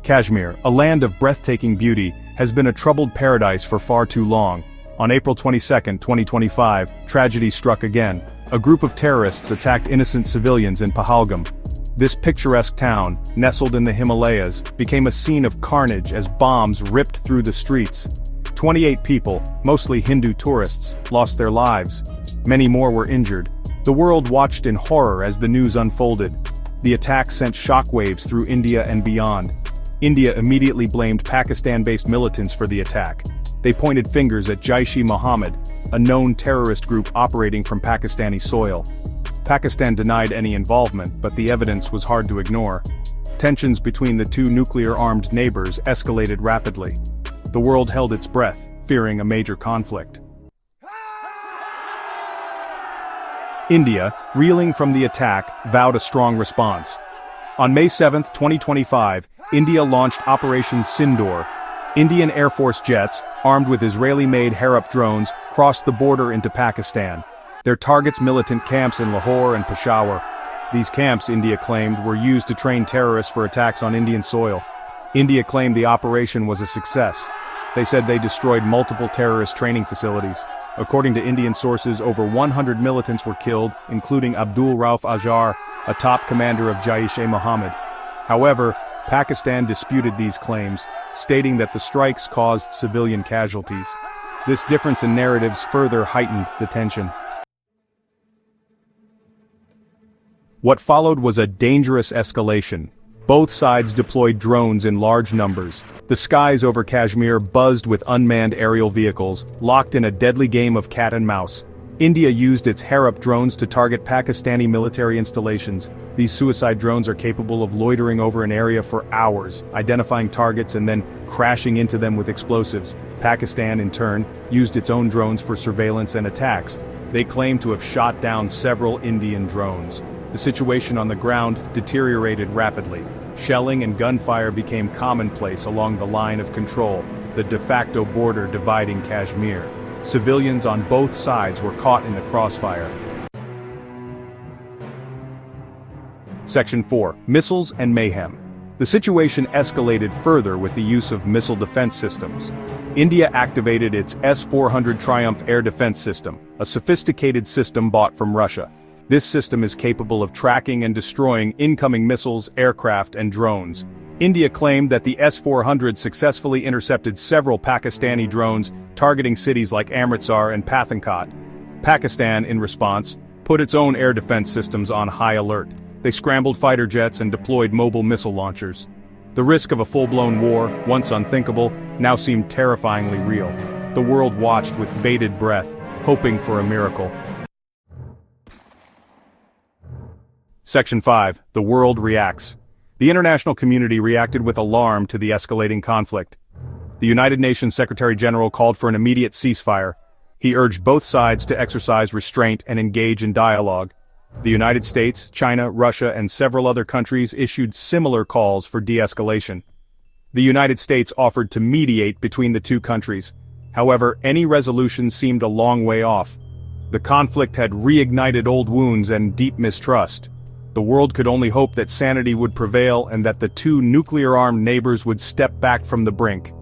Kashmir, a land of breathtaking beauty, has been a troubled paradise for far too long. On April 22, 2025, tragedy struck again. A group of terrorists attacked innocent civilians in Pahalgam. This picturesque town, nestled in the Himalayas, became a scene of carnage as bombs ripped through the streets. 28 people, mostly Hindu tourists, lost their lives. Many more were injured. The world watched in horror as the news unfolded. The attack sent shockwaves through India and beyond. India immediately blamed Pakistan-based militants for the attack. They pointed fingers at Jaish-e-Mohammed, a known terrorist group operating from Pakistani soil. Pakistan denied any involvement, but the evidence was hard to ignore. Tensions between the two nuclear-armed neighbors escalated rapidly. The world held its breath, fearing a major conflict. India, reeling from the attack, vowed a strong response. On May 7, 2025, India launched Operation Sindoor. Indian Air Force jets, armed with Israeli-made Harop drones, crossed the border into Pakistan. Their targets militant camps in Lahore and Peshawar. These camps, India claimed, were used to train terrorists for attacks on Indian soil. India claimed the operation was a success. They said they destroyed multiple terrorist training facilities. According to Indian sources, over 100 militants were killed, including Abdul Rauf Azhar, a top commander of Jaish-e-Mohammed. However, Pakistan disputed these claims, stating that the strikes caused civilian casualties. This difference in narratives further heightened the tension. What followed was a dangerous escalation. Both sides deployed drones in large numbers. The skies over Kashmir buzzed with unmanned aerial vehicles, locked in a deadly game of cat and mouse. India used its Harop drones to target Pakistani military installations. These suicide drones are capable of loitering over an area for hours, identifying targets and then crashing into them with explosives. Pakistan, in turn, used its own drones for surveillance and attacks. They claim to have shot down several Indian drones. The situation on the ground deteriorated rapidly. Shelling and gunfire became commonplace along the line of control, the de facto border dividing Kashmir. Civilians on both sides were caught in the crossfire. Section 4. Missiles and Mayhem. The situation escalated further with the use of missile defense systems. India activated its S-400 Triumph air defense system, a sophisticated system bought from Russia. This system is capable of tracking and destroying incoming missiles, aircraft, and drones. India claimed that the S-400 successfully intercepted several Pakistani drones targeting cities like Amritsar and Pathankot. Pakistan, in response, put its own air defense systems on high alert. They scrambled fighter jets and deployed mobile missile launchers. The risk of a full-blown war, once unthinkable, now seemed terrifyingly real. The world watched with bated breath, hoping for a miracle. Section 5. The world reacts. The international community reacted with alarm to the escalating conflict. The United Nations Secretary-General called for an immediate ceasefire. He urged both sides to exercise restraint and engage in dialogue. The United States, China, Russia, and several other countries issued similar calls for de-escalation. The United States offered to mediate between the two countries. However, any resolution seemed a long way off. The conflict had reignited old wounds and deep mistrust. The world could only hope that sanity would prevail and that the two nuclear-armed neighbors would step back from the brink.